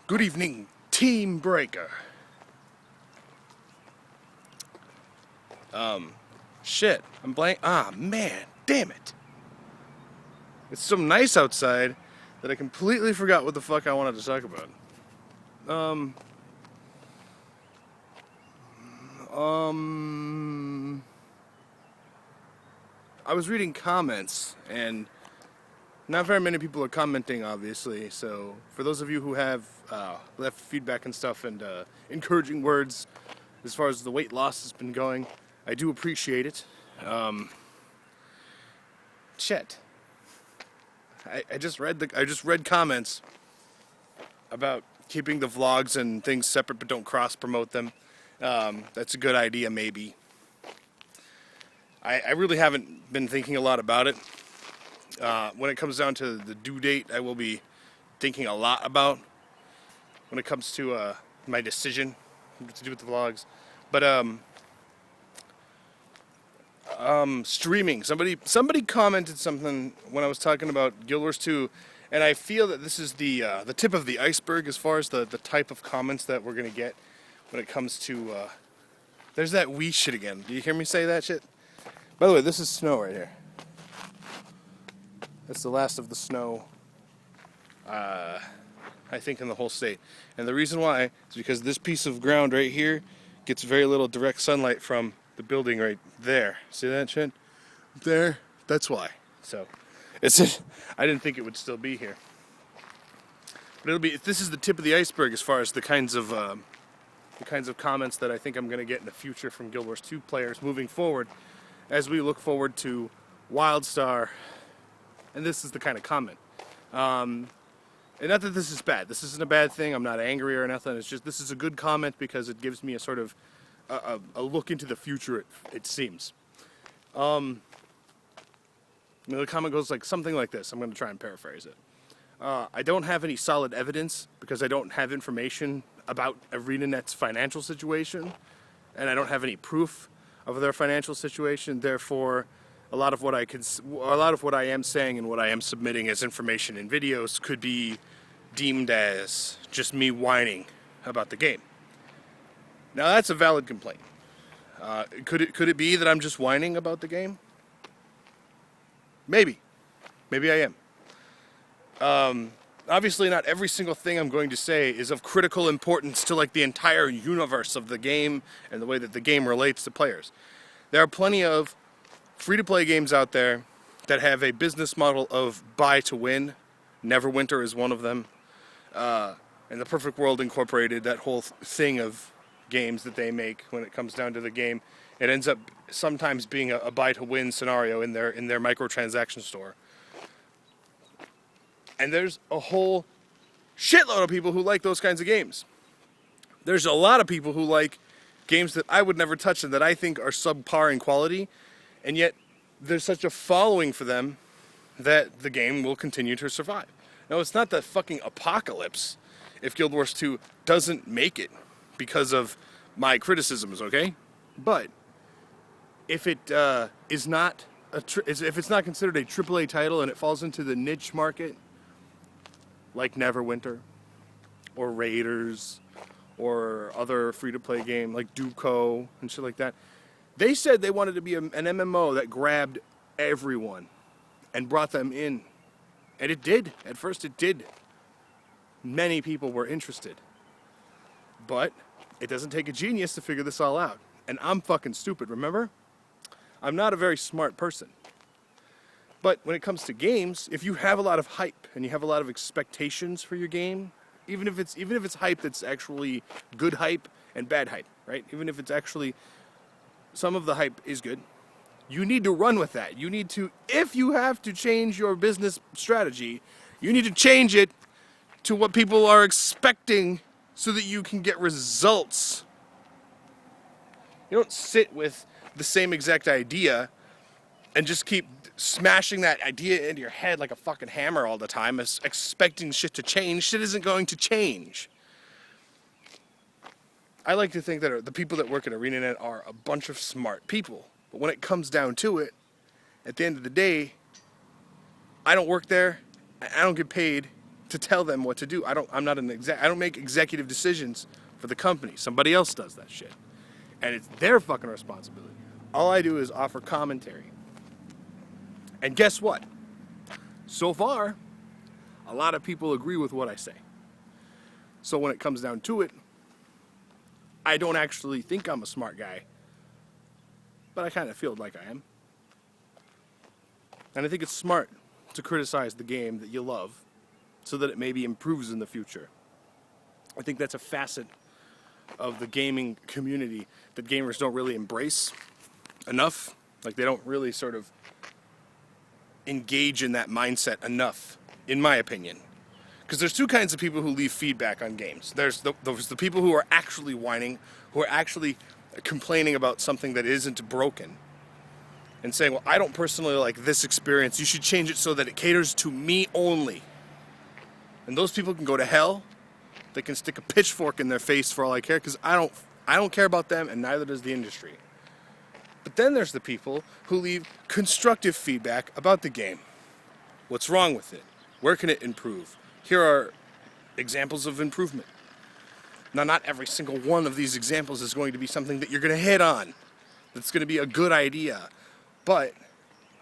Good evening, Team Breaker. Shit, I'm blank. Ah, man, damn it. It's so nice outside that I completely forgot what the fuck I wanted to talk about. Um, um, I was reading comments, and not very many people are commenting, obviously. So, for those of you who have left feedback and stuff and encouraging words as far as the weight loss has been going, I do appreciate it. Shit. I just read comments about keeping the vlogs and things separate but don't cross promote them. That's a good idea, maybe. I really haven't been thinking a lot about it. When it comes down to the due date, I will be thinking a lot about when it comes to my decision to do with the vlogs. But streaming. Somebody commented something when I was talking about Guild Wars 2, and I feel that this is the tip of the iceberg as far as the type of comments that we're gonna get when it comes to. There's that Wii shit again. Do you hear me say that shit? By the way, this is snow right here. That's the last of the snow, I think, in the whole state. And the reason why is because this piece of ground right here gets very little direct sunlight from the building right there. See that shit? There? That's why. So, I didn't think it would still be here. But this is the tip of the iceberg as far as the kinds of comments that I think I'm going to get in the future from Guild Wars 2 players moving forward as we look forward to WildStar. And this is the kind of comment. And not that this is bad. This isn't a bad thing. I'm not angry or nothing. It's just this is a good comment because it gives me a sort of a look into the future, it seems. The comment goes like something like this. I'm going to try and paraphrase it. I don't have any solid evidence because I don't have information about ArenaNet's financial situation, and I don't have any proof of their financial situation. Therefore, a lot of what I am saying and what I am submitting as information in videos could be deemed as just me whining about the game. Now that's a valid complaint. Could it be that I'm just whining about the game? Maybe I am. Obviously, not every single thing I'm going to say is of critical importance to like the entire universe of the game and the way that the game relates to players. There are plenty of free-to-play games out there that have a business model of buy to win. Neverwinter is one of them. And the Perfect World Incorporated, that whole thing of games that they make when it comes down to the game, it ends up sometimes being a buy to win scenario in their microtransaction store. And there's a whole shitload of people who like those kinds of games. There's a lot of people who like games that I would never touch and that I think are subpar in quality, and yet there's such a following for them that the game will continue to survive. Now, it's not the fucking apocalypse if Guild Wars 2 doesn't make it because of my criticisms, okay? But if it is not if it's not considered a AAA title and it falls into the niche market, like Neverwinter or Raiders or other free-to-play game like Duco and shit like that, they said they wanted to be an MMO that grabbed everyone and brought them in. And it did. At first it did. Many people were interested. But it doesn't take a genius to figure this all out. And I'm fucking stupid, remember? I'm not a very smart person. But when it comes to games, if you have a lot of hype and you have a lot of expectations for your game, even if it's hype that's actually good hype and bad hype, right? Even if it's actually some of the hype is good, you need to run with that. You need to, if you have to change your business strategy, you need to change it to what people are expecting so that you can get results. You don't sit with the same exact idea and just keep smashing that idea into your head like a fucking hammer all the time, expecting shit to change. Shit isn't going to change. I like to think that the people that work at ArenaNet are a bunch of smart people. But when it comes down to it, at the end of the day, I don't work there. I don't get paid to tell them what to do. I don't make executive decisions for the company. Somebody else does that shit. And it's their fucking responsibility. All I do is offer commentary. And guess what? So far, a lot of people agree with what I say. So when it comes down to it, I don't actually think I'm a smart guy, but I kind of feel like I am. And I think it's smart to criticize the game that you love so that it maybe improves in the future. I think that's a facet of the gaming community that gamers don't really embrace enough. Like, they don't really sort of engage in that mindset enough, in my opinion. Because there's two kinds of people who leave feedback on games. There's the people who are actually whining, who are actually complaining about something that isn't broken, and saying, well, I don't personally like this experience. You should change it so that it caters to me only. And those people can go to hell. They can stick a pitchfork in their face for all I care, because I don't care about them, and neither does the industry. But then there's the people who leave constructive feedback about the game. What's wrong with it? Where can it improve? Here are examples of improvement. Now, not every single one of these examples is going to be something that you're going to hit on, that's going to be a good idea. But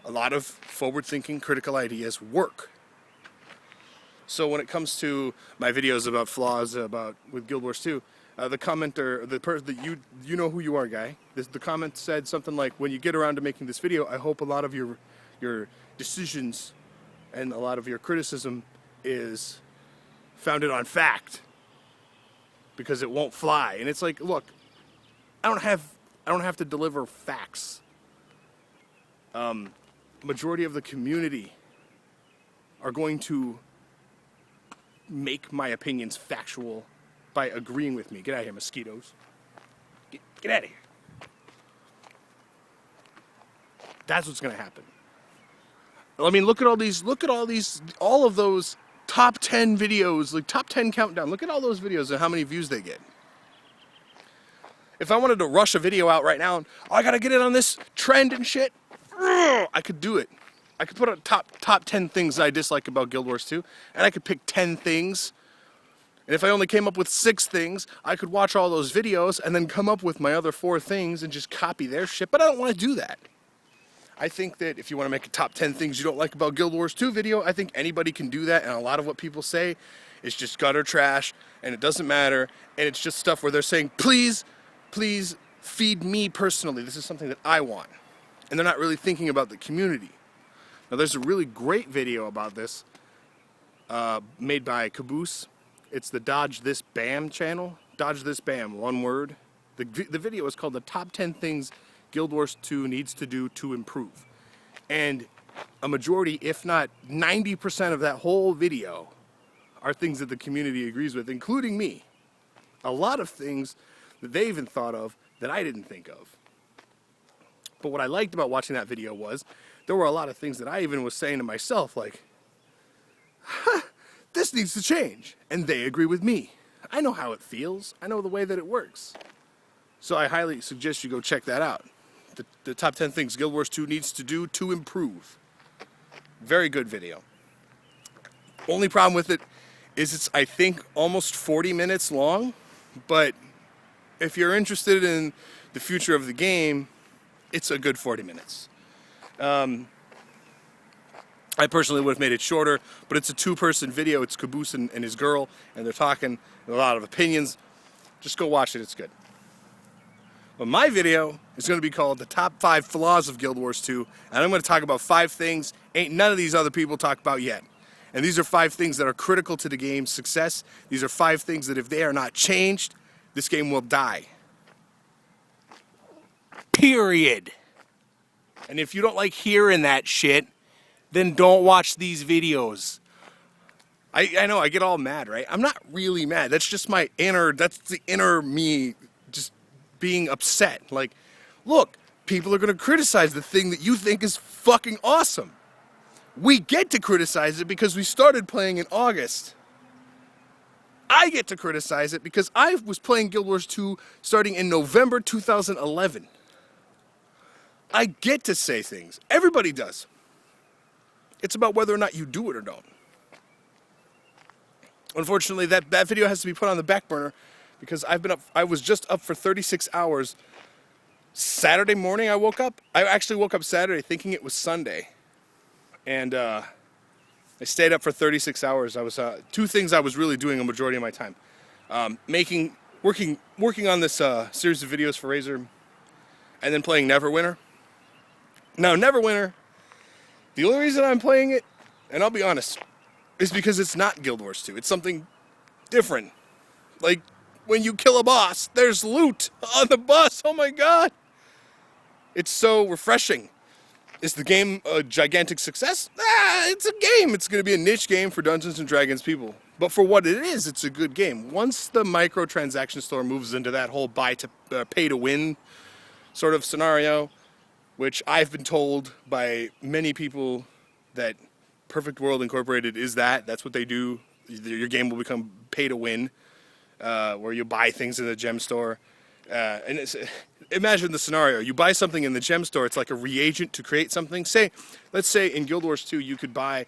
a lot of forward-thinking, critical ideas work. So when it comes to my videos about flaws with Guild Wars 2, the commenter, the person that you know who you are, guy. The comment said something like, "When you get around to making this video, I hope a lot of your decisions and a lot of your criticism is founded on fact, because it won't fly." And it's like, look, I don't have to deliver facts. Majority of the community are going to make my opinions factual by agreeing with me. Get out of here, mosquitoes. Get out of here. That's what's going to happen. I mean, look at all of those top 10 videos, like top 10 countdown. Look at all those videos and how many views they get. If I wanted to rush a video out right now, and I got to get it on this trend and shit, I could do it. I could put a top 10 things I dislike about Guild Wars 2, and I could pick 10 things. And if I only came up with 6 things, I could watch all those videos and then come up with my other 4 things and just copy their shit. But I don't want to do that. I think that if you want to make a top 10 things you don't like about Guild Wars 2 video, I think anybody can do that. And a lot of what people say is just gutter trash, and it doesn't matter. And it's just stuff where they're saying, please feed me personally. This is something that I want. And they're not really thinking about the community. Now, there's a really great video about this made by Caboose. It's the Dodge This Bam channel. Dodge This Bam, one word. The video is called The Top 10 Things Guild Wars 2 Needs to Do to Improve. And a majority, if not 90% of that whole video are things that the community agrees with, including me. A lot of things that they even thought of that I didn't think of. But what I liked about watching that video was there were a lot of things that I even was saying to myself, like, this needs to change. And they agree with me. I know how it feels. I know the way that it works. So I highly suggest you go check that out. The top 10 things Guild Wars 2 needs to do to improve. Very good video. Only problem with it is it's, I think, almost 40 minutes long. But if you're interested in the future of the game, it's a good 40 minutes. I personally would have made it shorter, but it's a 2-person video. It's Caboose and his girl, and they're talking, a lot of opinions. Just go watch it, it's good. But my video is going to be called The Top 5 Flaws of Guild Wars 2, and I'm going to talk about 5 things ain't none of these other people talk about yet. And these are 5 things that are critical to the game's success. These are 5 things that if they are not changed, this game will die. Period. And if you don't like hearing that shit, then don't watch these videos. I know, I get all mad, right? I'm not really mad. That's just that's the inner me just being upset. Like, look, people are going to criticize the thing that you think is fucking awesome. We get to criticize it because we started playing in August. I get to criticize it because I was playing Guild Wars 2 starting in November 2011. I get to say things. Everybody does. It's about whether or not you do it or don't. Unfortunately, that video has to be put on the back burner because I was just up for 36 hours. Saturday morning I woke up. I actually woke up Saturday thinking it was Sunday. And I stayed up for 36 hours. I was two things I was really doing a majority of my time. Working on this series of videos for Razer, and then playing Neverwinter. Now, Neverwinter, the only reason I'm playing it, and I'll be honest, is because it's not Guild Wars 2. It's something different. Like, when you kill a boss, there's loot on the boss. Oh my god! It's so refreshing. Is the game a gigantic success? It's a game. It's going to be a niche game for Dungeons & Dragons people. But for what it is, it's a good game. Once the microtransaction store moves into that whole pay to win sort of scenario, which I've been told by many people that Perfect World Incorporated is that's what they do. Your game will become pay to win, where you buy things in the gem store. Imagine the scenario. You buy something in the gem store, it's like a reagent to create something. Let's say in Guild Wars 2 you could buy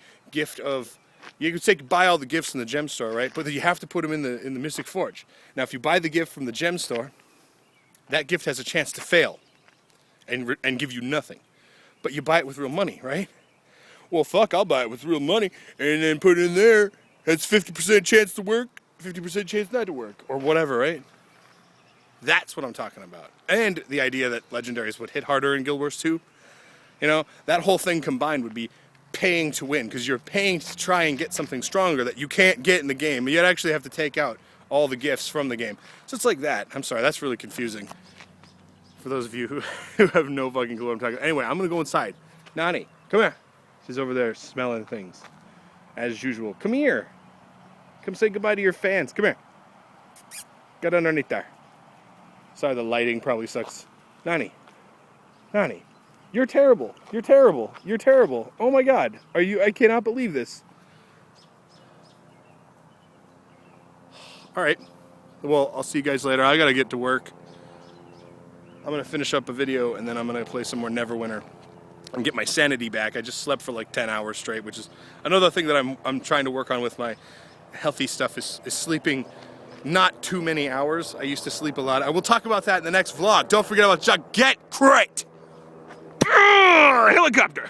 buy all the gifts in the gem store, right? But you have to put them in the Mystic Forge. Now if you buy the gift from the gem store, that gift has a chance to fail and give you nothing. But you buy it with real money, right? Well, fuck, I'll buy it with real money and then put it in there. It's 50% chance to work, 50% chance not to work, or whatever, right? That's what I'm talking about. And the idea that legendaries would hit harder in Guild Wars 2. You know, that whole thing combined would be paying to win, because you're paying to try and get something stronger that you can't get in the game. You'd actually have to take out all the gifts from the game. So it's like that. I'm sorry, that's really confusing. For those of you who have no fucking clue what I'm talking about. Anyway, I'm gonna go inside. Nani, come here. She's over there smelling things, as usual. Come here. Come say goodbye to your fans. Come here. Get underneath there. Sorry, the lighting probably sucks. Nani. You're terrible. You're terrible. You're terrible. Oh my god. I cannot believe this. Alright. Well, I'll see you guys later. I gotta get to work. I'm gonna finish up a video and then I'm gonna play some more Neverwinter and get my sanity back. I just slept for like 10 hours straight, which is another thing that I'm trying to work on with my healthy stuff is sleeping not too many hours. I used to sleep a lot. I will talk about that in the next vlog. Don't forget about Get Crate! Helicopter!